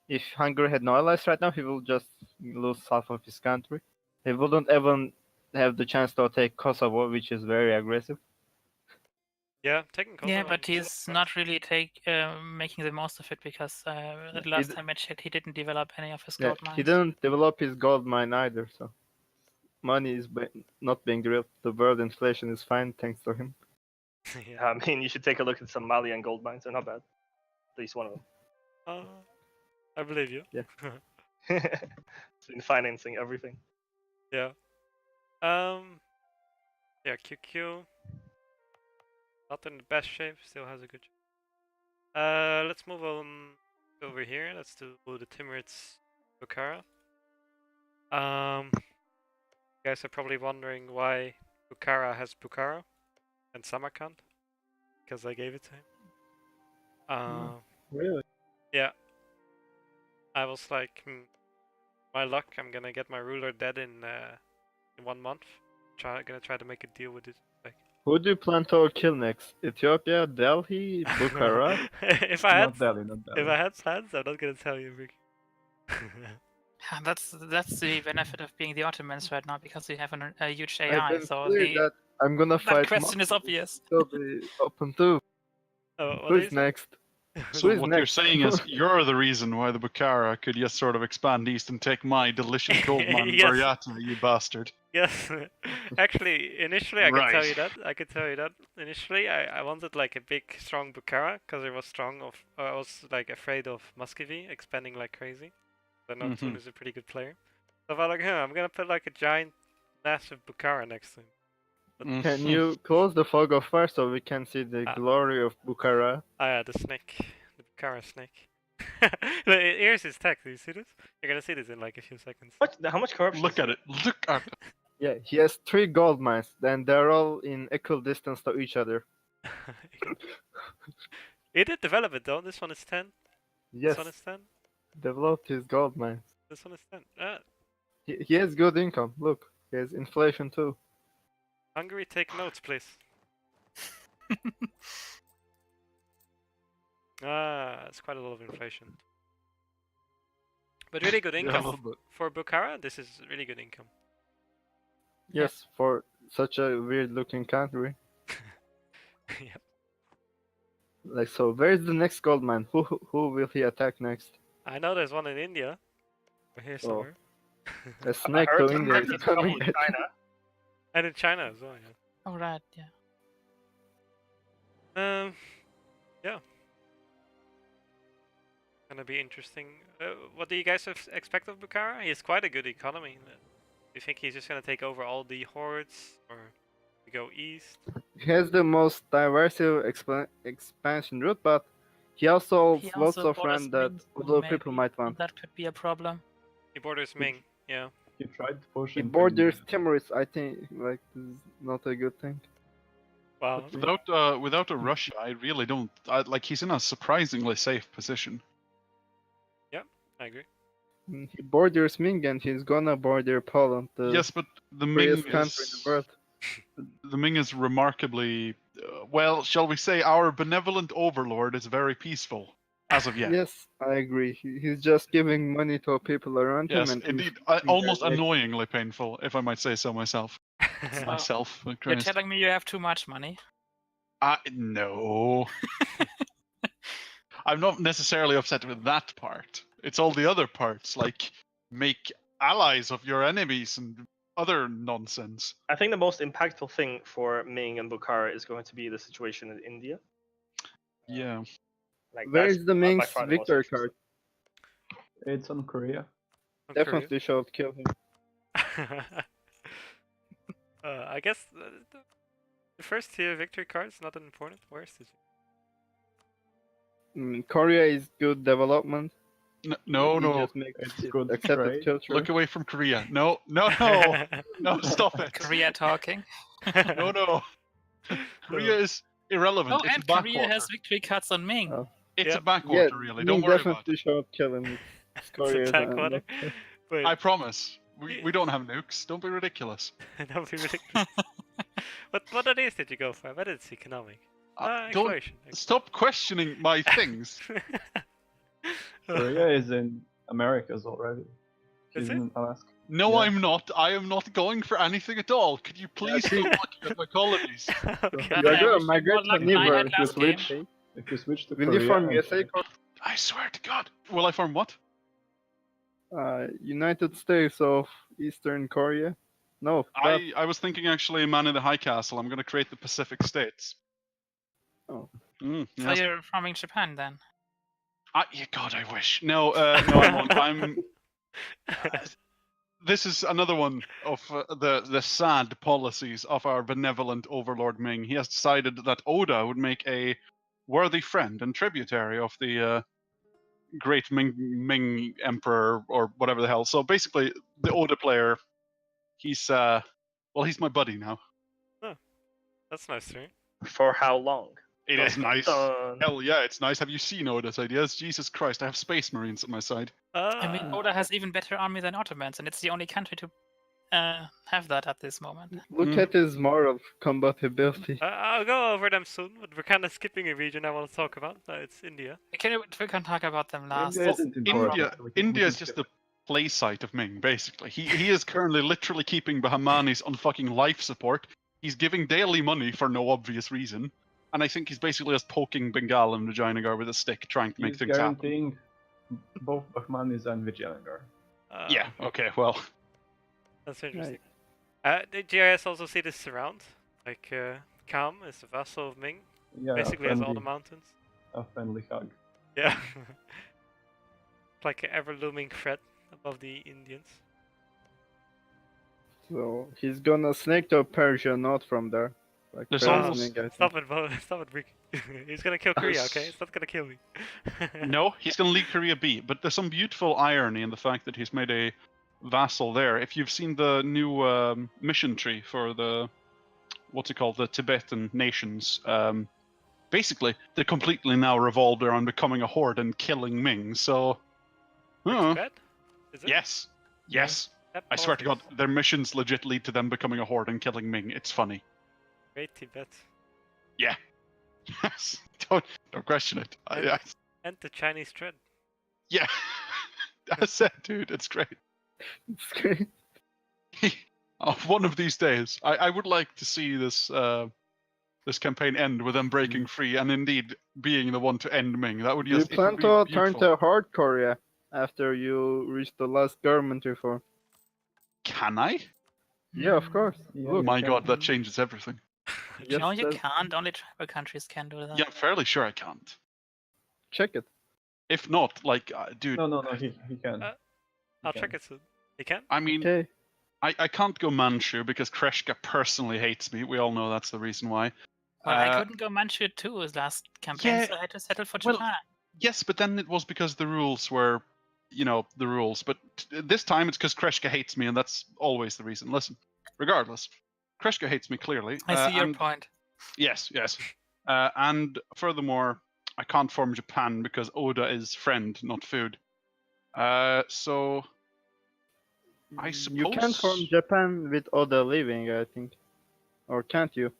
If Hungary had no allies right now, he will just lose half of his country. He wouldn't even have the chance to take Kosovo, which is very aggressive. Yeah, taking Kosovo. Yeah, but he's not really making the most of it because the last time I checked, he didn't develop any of his gold mines. He didn't develop his gold mine either, so money is not being drilled. The world inflation is fine thanks to him. Yeah. I mean, you should take a look at some Malian gold mines. They're not bad. At least one of them. I believe you. Yeah. It's been financing everything. Yeah. Yeah, QQ. Not in the best shape, still has a good shape. Let's move on over here. Let's do the Timurids Bukhara. You guys are probably wondering why Bukhara has Bukhara and Samarkand. Because I gave it to him. Really? Yeah. I was like, my luck, I'm gonna get my ruler dead in 1 month. Gonna try to make a deal with it. Like, Who do you plan to kill next? Ethiopia, Delhi, Bukhara? if I had Not plans, I'm not gonna tell you, Rick. That's the benefit of being the Ottomans right now, because we have a huge I've AI. been So clear that I'm gonna that fight. question is obvious. Will be open too. Oh, Who is next? So Who is what next? you're saying is you're the reason why the Bukhara could just sort of expand east and take my delicious gold mine, Yes. Baryata, you bastard. Yes, actually, initially I could tell Right. you that. I could tell you that. Initially, I wanted like a big, strong Bukhara because it was strong. I was like afraid of Muscovy expanding like crazy. I know Tun is a pretty good player. So I thought like, I'm gonna put like a giant, massive Bukhara next to him. But Can you close the fog of war so we can see the glory of Bukhara? yeah, the snake, the Bukhara snake. Here's his tech. Do you see this? You're gonna see this in like a few seconds. How much corruption? Look at it. Look at it. Yeah, he has 3 gold mines, and they're all in equal distance to each other. He did develop it though. This one is 10. Yes, This one is 10. developed his gold mines. This one is 10. He has good income. Look, he has inflation too. Hungary, take notes, please. It's quite a lot of inflation. But really good income for Bukhara. This is really good income. Yes, for such a weird-looking country. Yeah. Like, so where is the next gold mine? Who will he attack next? I know there's one in India. We're here somewhere. A snake I heard to India there's is a couple coming. in China. And in China as well, yeah. Oh right, yeah. Yeah. Gonna be interesting. What do you guys expect of Bukhara? He has quite a good economy. Do you think he's just gonna take over all the hordes, or go east? He has the most diverse expansion route, but he also He lots also of borders land that Ming, so other people maybe might want. That could be a problem. He borders Ming, yeah. He tried He pushing. borders Timurids, I think, like, this is not a good thing. Wow. Without a Russia, I really don't. Like, he's in a surprisingly safe position. I agree. He borders Ming and he's gonna border Poland, the Yes, but the Ming freest country in is the world. the Ming is remarkably well. Shall we say our benevolent overlord is very peaceful as of yet. Yes, I agree. He's just giving money to people around Yes, him, and indeed. he's Almost very- annoyingly painful, if I might say so myself. Myself. You're Christ. telling me you have too much money? No. I'm not necessarily upset with that part. It's all the other parts, like make allies of your enemies and other nonsense. I think the most impactful thing for Ming and Bukhara is going to be the situation in India. Yeah. Like, Where's that's the by Ming's far the most victory interesting. card? It's on Korea. On Korea. Definitely should kill him. I guess the first tier victory card is not that important. Where is this? Korea is good development. No, He no. just makes It's it good accepted trade. culture. Look away from Korea. No, no, no. No, stop it. Korea talking. No, no. Korea is irrelevant. Oh, it's and a Korea backwater. has victory cuts on Ming. Oh. It's Yeah. a backwater, Yeah, really. Ming Don't worry about definitely it. showed kill him. It's a Korea is backwater. not- Wait, I promise. Yeah. We don't have nukes. Don't be ridiculous. that would be ridiculous. what are these that you go for? But it's economic. Don't Exploration. stop questioning my things. Korea is in Americas already. Is She's it? in Alaska. No, Yeah. I'm not. I am not going for anything at all. Could you please stop looking at my colonies? Okay. You're I gonna wish you migrate more luck to than I Niver had if you last game. switch. If you switch to Will Korea, you form and USA? I swear to God. Will I form what? United States of Eastern Korea? No, that, I was thinking actually, Man in the High Castle. I'm going to create the Pacific States. Oh. Mm, So yes. you're farming Japan then? Yeah, God, I wish. No, no, I won't. I'm. This is another one of the sad policies of our benevolent overlord Ming. He has decided that Oda would make a worthy friend and tributary of the great Ming emperor or whatever the hell. So basically, the Oda player, he's he's my buddy now. That's nice to me. For how long? It is nice. Dun. Hell yeah, it's nice. Have you seen Oda's ideas? Jesus Christ, I have Space Marines at my side. I mean, Oda has even better army than Ottomans, and it's the only country to have that at this moment. look Mm. at his moral compatibility. I'll go over them soon, but we're kind of skipping a region I want to talk about. It's India. We can talk about them last. India isn't important. India, We can India is skip just the play site of Ming, basically. He is currently literally keeping Bahamanis on fucking life support. He's giving daily money for no obvious reason. And I think he's basically just poking Bengal and Vijayanagar with a stick, trying to make He's things happen. guaranteeing both Bahmanis and Vijayanagar. Yeah, okay, well. That's interesting. Did GIS also see this surround? Like, Kam is a vassal of Ming. Yeah, Basically has all the mountains. a friendly hug. Yeah. Like an ever-looming threat above the Indians. So he's gonna snake to Persia, not from there. Like There's Persian almost- guys. Stop it, Bo. Stop it, Rick. He's gonna kill Korea, okay? It's not gonna kill me. No, he's going to leave Korea be. But there's some beautiful irony in the fact that he's made a vassal there. If you've seen the new mission tree for the, what's it called, the Tibetan nations, basically, they're completely now revolved around becoming a horde and killing Ming. So, Tibet? Is it? yes, yes. That I swear to God, politics. their missions legit lead to them becoming a horde and killing Ming. It's funny. Great Tibet. Yes, don't question it. And the Chinese threat. Yeah, I said, dude, it's great. It's great. One of these days, I would like to see this this campaign end with them breaking free and indeed being the one to end Ming. That would You just it plan would be to turn beautiful. to hard Korea after you reach the last government reform? Can I? Yeah, of course. Yeah, Oh Look, my can. God, that changes everything. Yes, No, you that's- can't. Only tribal countries can do that. Yeah, I'm fairly sure I can't. check it. If not, like, dude, No, he can. I'll check it soon. You can? I mean, Okay. I can't go Manchu because Kreshka personally hates me. We all know that's the reason why. Well, I Uh, couldn't go Manchu too last campaign, yeah, so I had to settle for well, Japan. Yes, but then it was because the rules were, the rules. But this time it's because Kreshka hates me, and that's always the reason. Listen, regardless, Kreshka hates me clearly. I see your and- point. Yes. And furthermore, I can't form Japan because Oda is friend, not food. So I You can form suppose- Japan with Oda leaving, I think. Or can't you?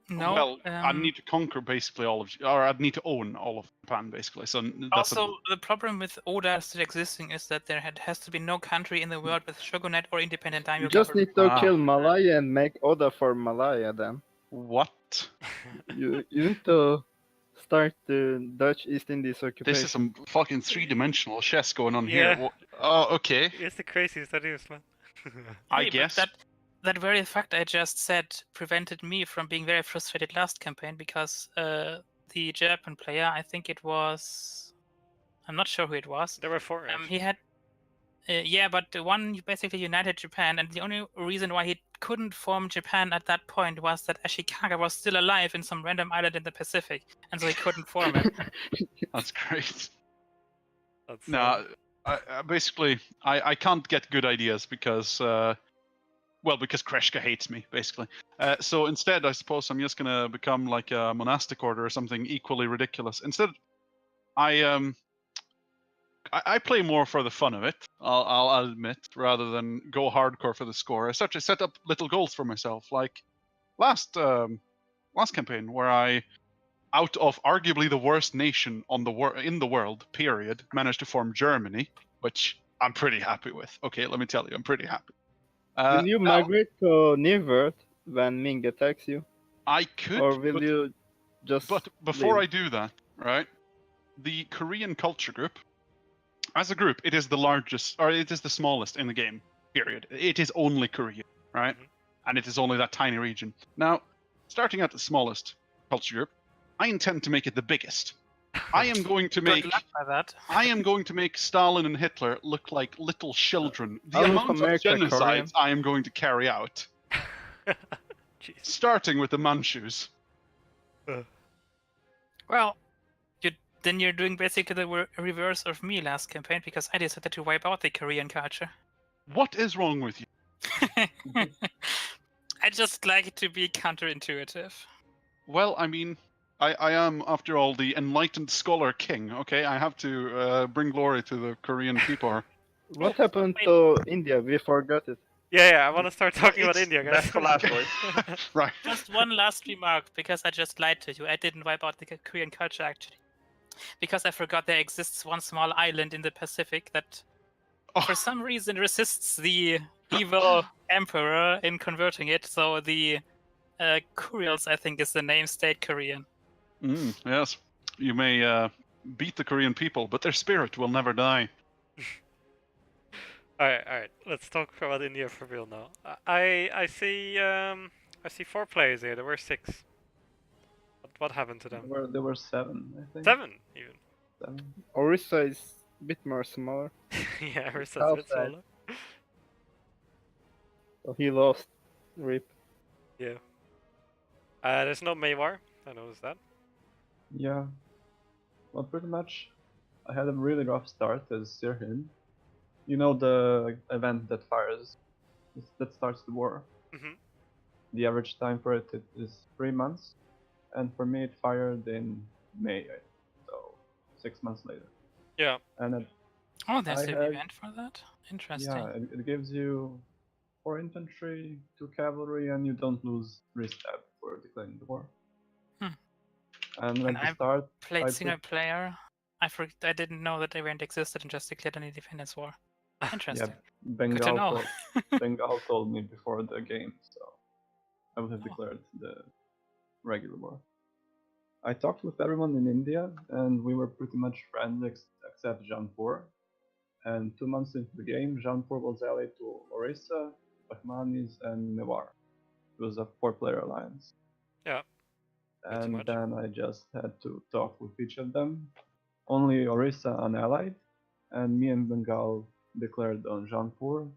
No. well, I um, need to conquer basically all of, or I'd need to own all of Japan basically. So that's Also, the problem with Oda still existing is that there has to be no country in the world with shogunate or independent daimyo You just government. need to Ah. kill Malaya and make Oda for Malaya then. what? You need to start the Dutch East Indies occupation. This is some fucking three-dimensional chess going on Yeah. here. Oh, okay. It's the craziest ideas, man. I Hey, but guess. that very fact I just said prevented me from being very frustrated last campaign because the Japan player, I think it was, I'm not sure who it was. There were four. He had, yeah, but the one basically united Japan, and the only reason why he couldn't form Japan at that point was that Ashikaga was still alive in some random island in the Pacific, and so he couldn't form it. That's great. That's, No, basically, I can't get good ideas because Well, because Kreshka hates me, basically. So instead, I suppose I'm just gonna become like a monastic order or something equally ridiculous. Instead, I play more for the fun of it. I'll admit, rather than go hardcore for the score. I set up little goals for myself, like last campaign, where I, out of arguably the worst nation in the world, period, managed to form Germany, which I'm pretty happy with. Okay, let me tell you, I'm pretty happy. Will you now, migrate to New World when Ming attacks you? I could, Or will you just but before leave? I do that, right, the Korean culture group, as a group, it is the largest, or it is the smallest in the game, period. It is only Korea, right? And it is only that tiny region. Now, starting at the smallest culture group, I intend to make it the biggest. I am going to make Good luck by that. I am going to make Stalin and Hitler look like little children. The I'll move amount of America, Korean. genocides I am going to carry out, Jeez. starting with the Manchus. Well, then you're doing basically the reverse of me last campaign because I decided to wipe out the Korean culture. What is wrong with you? I just like it to be counterintuitive. Well, I mean, I am, after all, the enlightened scholar king, okay? I have to bring glory to the Korean people. What happened to India? We forgot it. Yeah, I want to start talking about it's- India, guys. That's for last, boys. Right. Just one last remark, because I just lied to you. I didn't wipe out the Korean culture, actually. Because I forgot there exists one small island in the Pacific that, for some reason, resists the evil emperor in converting it. So the Kuriles, I think, is the name, stayed Korean. Yes. You may beat the Korean people, but their spirit will never die. Alright. Let's talk about India for real now. I see 4 players here. There were 6. What happened to them? There were 7, I think. 7 even. 7. Orissa is a bit more smaller. Yeah, Ursa's a bit Outside. smaller. So he lost. Rip. Yeah. There's no Maywar. I noticed that. Yeah. Well, pretty much, I had a really rough start as Sirhin. You know the event that fires, that starts the war. Mhm. The average time for it is 3 months, and for me it fired in May, so 6 months later. Yeah. And Oh, there's I an had- event for that? Interesting. yeah, it gives you 4 infantry, 2 cavalry, and you don't lose 3 stab for declaring the war. Hmm. And When at the I start, Played I single player. I didn't know that the event existed and just declared an independence war. Interesting. yeah, Good to know. Bengal told me before the game, so I would have Oh. declared the regular war. I talked with everyone in India, and we were pretty much friends except Jaunpur. And 2 months into the game, Jaunpur was allied to Orissa, Bahmanis, and Mewar. It was a 4-player alliance. Yeah. Not too And much. then I just had to talk with each of them. Only Orissa unallied, and me and Bengal declared on Jaunpur.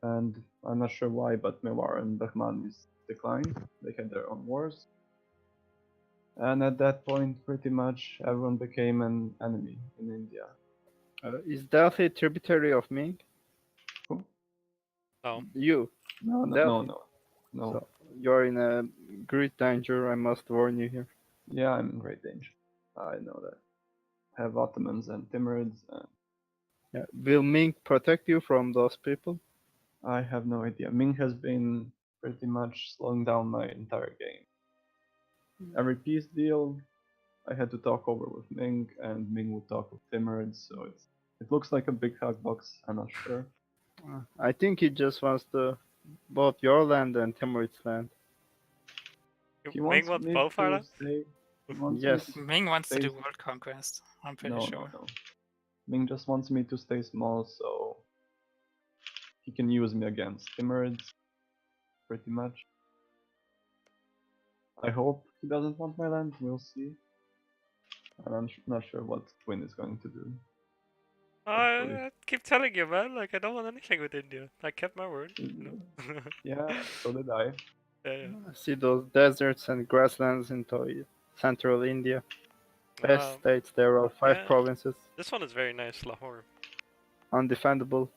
And I'm not sure why, but Mewar and Bahmanis declined. They had their own wars. And at that point, pretty much everyone became an enemy in India. Is Delphi tributary of Ming? Who? Oh. No. You. No. So you're in a great danger. I must warn you here. Yeah, I'm in great danger. I know that. I have Ottomans and Timurids, and Yeah. Will Ming protect you from those people? I have no idea. Ming has been pretty much slowing down my entire game. Every peace deal, I had to talk over with Ming, and Ming would talk with Timurids, so it looks like a big hug box. I'm not sure. I think he just wants to both your land and Timurid's land. He Ming wants me both to our lands? stay- he wants me Yes. to Ming wants to do Stays- world conquest. I'm pretty no, sure. no. Ming just wants me to stay small so he can use me against Timurids, pretty much. I hope he doesn't want my land, we'll see. And I'm not sure what Twin is going to do. Hopefully. I keep telling you, man. Like, I don't want anything with India. I kept my word. Yeah, so did I. Yeah. I see those deserts and grasslands in central India. Best Um, states. There are 5 yeah. provinces. This one is very nice, Lahore. Undefendable.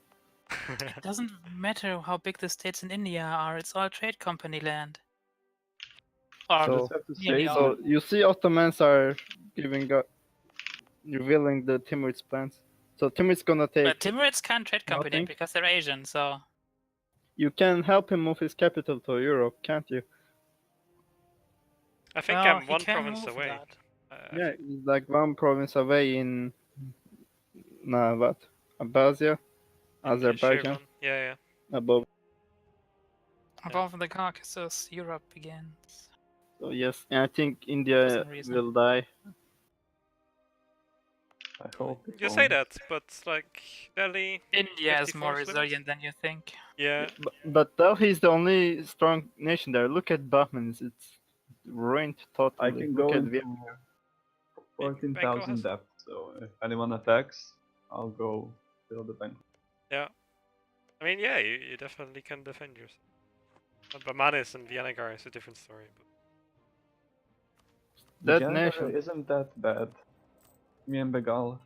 It doesn't matter how big the states in India are. It's all trade company land. Or I So- just have to nearly say all. So you see, Ottomans are revealing the Timurids' plans. So Timurids gonna take. But Timurids can't trade company Nothing. because they're Asian. So You can help him move his capital to Europe, can't you? I think well, I'm he one can province move away. that. I Yeah, think- he's like one province away in. What? Abkhazia, in Azerbaijan, Shirvan. Yeah. above. Above the Caucasus, Europe begins. So yes, and I think India some reason. will die. I hope it You say won't. that, but like Delhi, India is 54 more limits? resilient than you think. yeah. But Delhi is the only strong nation there. Look at Bahman; it's ruined totally. I can Look go at into Vietnam. 14,000 has- depth, so if anyone attacks, I'll go fill the bank. I mean, yeah, you definitely can defend yourself. But Manis and Vianagar is a different story. That Vijayanagara nation. isn't that bad. Me and Bengal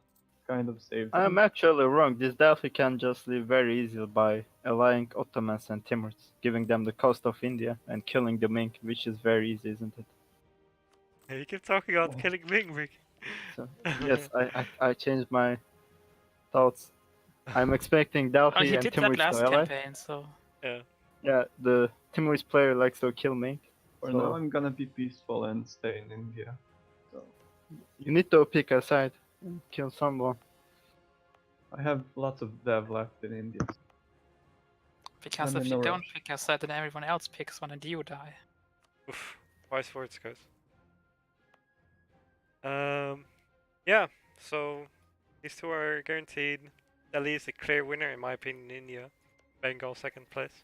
kind of saved them. I'm actually wrong. This Delhi can just live very easily by allying Ottomans and Timurids, giving them the coast of India and killing the Ming, which is very easy, isn't it? Hey, you keep talking about Oh. killing Ming, Rick. So, yes, I changed my thoughts. I'm expecting Delhi Well, he and did that Timurids last to ally. campaign, so Yeah, the Timurids player likes to kill Ming. For So- now, I'm gonna be peaceful and stay in India. So You need to pick a side and kill someone. I have lots of dev left in India. because I'm if in you no don't rush. pick a side, then everyone else picks one and you die. Oof. Wise words, guys. Yeah, so these two are guaranteed. Delhi is a clear winner, in my opinion, in India. Bengal second place.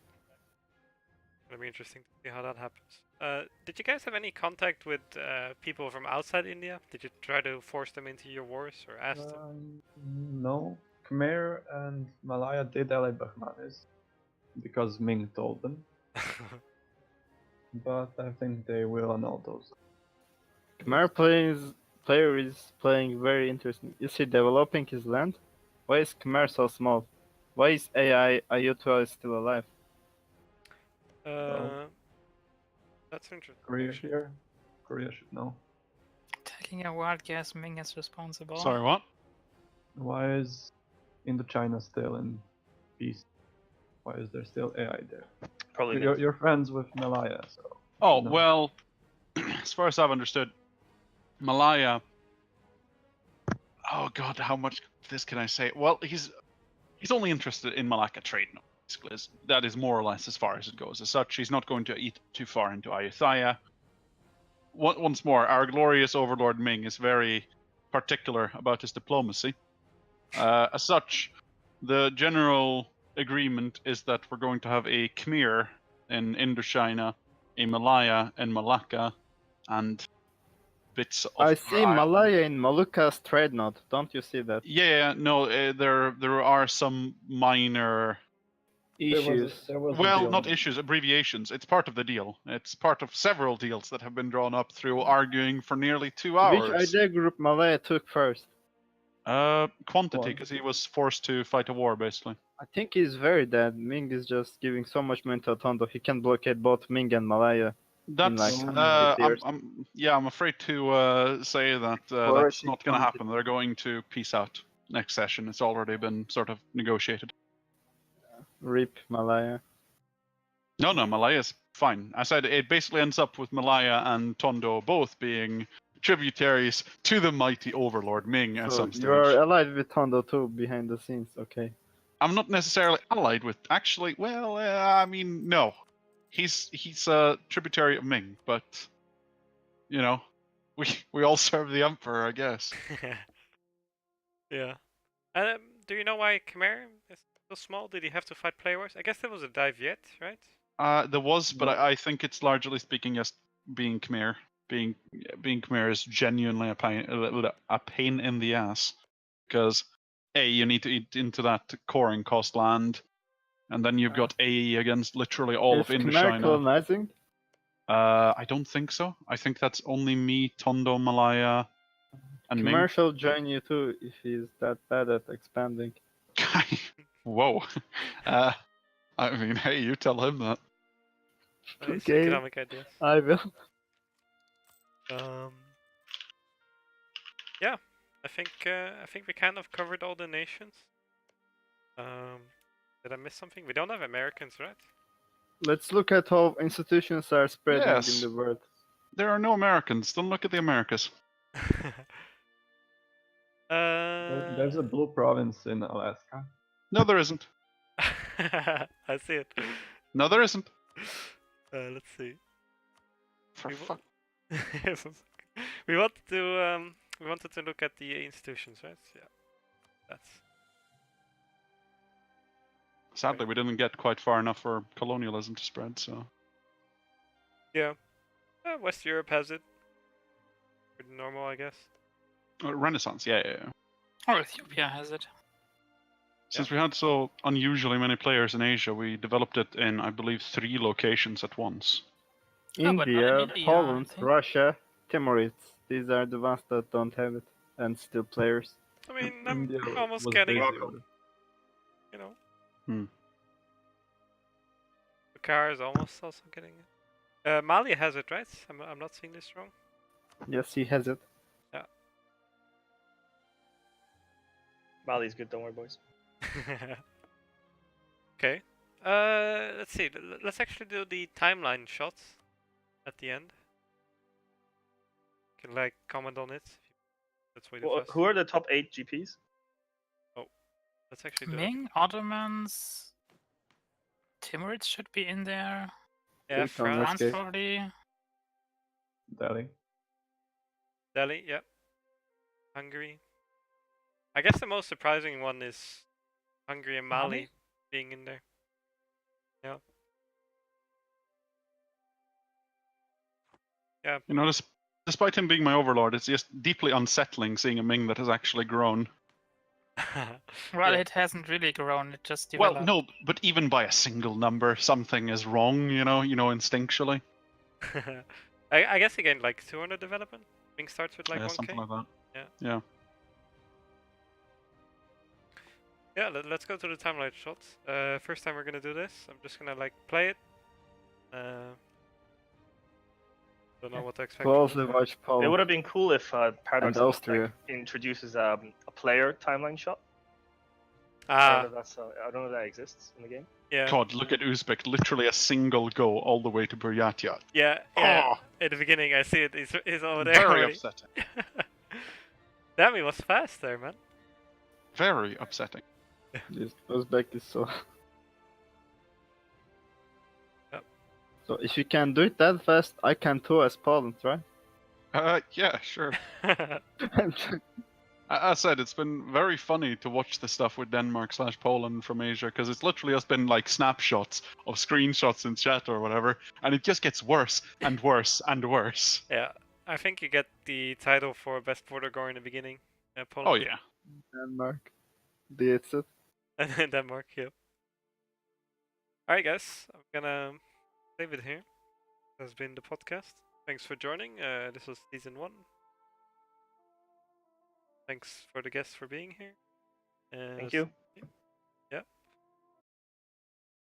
It'll be interesting to see how that happens. Did you guys have any contact with people from outside India? Did you try to force them into your wars or ask them? No, Khmer and Malaya did ally Bahmanis because Ming told them, but I think they will annul those. Khmer player is playing very interesting. Is he developing his land? Why is Khmer so small? Why is AI Ayutthaya still alive? That's interesting. Korea actually. here. Korea should know. Taking a wild guess, Ming is responsible. Sorry, what? Why is Indochina still in peace? Why is there still AI there? Probably You're friends with Malaya, so. Oh, No. well, as far as I've understood, Malaya. Oh God, how much this can I say? Well, he's only interested in Malacca trade now. Basically, that is more or less as far as it goes. As such, he's not going to eat too far into Ayutthaya. Once more, our glorious overlord Ming is very particular about his diplomacy. As such, the general agreement is that we're going to have a Khmer in Indochina, a Malaya in Malacca, and bits of. I see Malaya in Molucca's trade node. Don't you see that? Yeah, no, there are some minor. Issues. There was a Well, deal not made. issues, abbreviations. It's part of the deal. It's part of several deals that have been drawn up through arguing for nearly 2 hours. Which idea group Malaya took first? Quantity, One. because he was forced to fight a war, basically. I think he's very dead. Ming is just giving so much money to Tondo. He can blockade both Ming and Malaya. That's like, 150 years. I'm afraid to say that Or that's I not think going to 150. happen. They're going to peace out next session. It's already been sort of negotiated. Rip Malaya. No, Malaya's fine. I said it basically ends up with Malaya and Tondo both being tributaries to the mighty overlord Ming at So some stage. you are allied with Tondo too behind the scenes, okay? I'm not necessarily allied with. Actually, well, I mean, no. He's a tributary of Ming, but you know, we all serve the emperor, I guess. Yeah. Do you know why Khmer is so small? Did he have to fight player wars? I guess there was a dive yet, right? There was, but No. I think it's largely speaking just being Khmer. Being Khmer is genuinely a pain in the ass, because you need to eat into that coring cost land, and then you've got AE against literally all Is of Khmer Indochina. colonizing? I don't think so. I think that's only me, Tondo, Malaya, and Ming. Khmer shall join you too if he's that bad at expanding. Whoa. I mean, hey, you tell him that. Nice Okay. economic ideas. I will. Yeah, I think we kind of covered all the nations. Did I miss something? We don't have Americans, right? Let's look at how institutions are spreading in Yes. the world. There are no Americans. Don't look at the Americas. There's a blue province in Alaska. No, there isn't. I see it. No, there isn't. Let's see. For We fuck. we wanted to look at the institutions, right? Yeah, that's. Sadly, we didn't get quite far enough for colonialism to spread, so. Yeah. West Europe has it. Pretty normal, I guess. Renaissance, yeah. Or Ethiopia has it. Since we had so unusually many players in Asia, we developed it in, I believe, 3 locations at once. Oh, but not in India, India, I Poland, think. Russia, Timorids. These are the ones that don't have it and still players. I mean, I'm India almost was getting, basically- you know. Hmm. Bukhara is almost also getting it. Mali has it, right? I'm not seeing this wrong. Yes, he has it. Mali's good, don't worry, boys. Okay. Let's see. Let's actually do the timeline shots at the end. Can like comment on it. Let's wait. Well, who are the top 8 GPs? Let's actually do it. Ming, Ottomans, Timurids should be in there. Yeah, Click on France, France Okay. probably. Delhi. Delhi, yeah. Hungary. I guess the most surprising one is Hungary and Mali Mali? being in there. Yeah. Yeah. You know, despite him being my overlord, it's just deeply unsettling seeing a Ming that has actually grown. Well, Yeah. it hasn't really grown. It just Well, developed. no, but even by a single number, something is wrong, you know, instinctually. I guess again like 200 development. Ming starts with like Yeah, 1k. something like that. Yeah. Yeah. Yeah, let's go to the timeline shots. First time we're gonna do this. I'm just gonna like play it. Don't know what to expect. from Closely this. watch It Poland would have been cool if Paradox and Austria. introduces a player timeline shot. I Ah, don't know if that exists in the game. yeah, God, look at Uzbek, literally a single go all the way to Buryatya. yeah. Oh, At the beginning, I see it. He's over there very already. upsetting. Damn, he was fast there, man. Very upsetting. This Uzbek is so. Yep. So if you can do it that fast, I can too as Poland, right? Yeah, sure. I said it's been very funny to watch the stuff with Denmark/Poland from Asia because it's literally just been like snapshots of screenshots in chat or whatever, and it just gets worse and worse and worse. Yeah, I think you get the title for best border gore in the beginning. Poland. Oh yeah. Denmark. Beats it. And then Denmark, yep. Alright, guys, I'm gonna save it here. This has been the podcast. Thanks for joining. This was season 1. Thanks for the guests for being here. Thank you.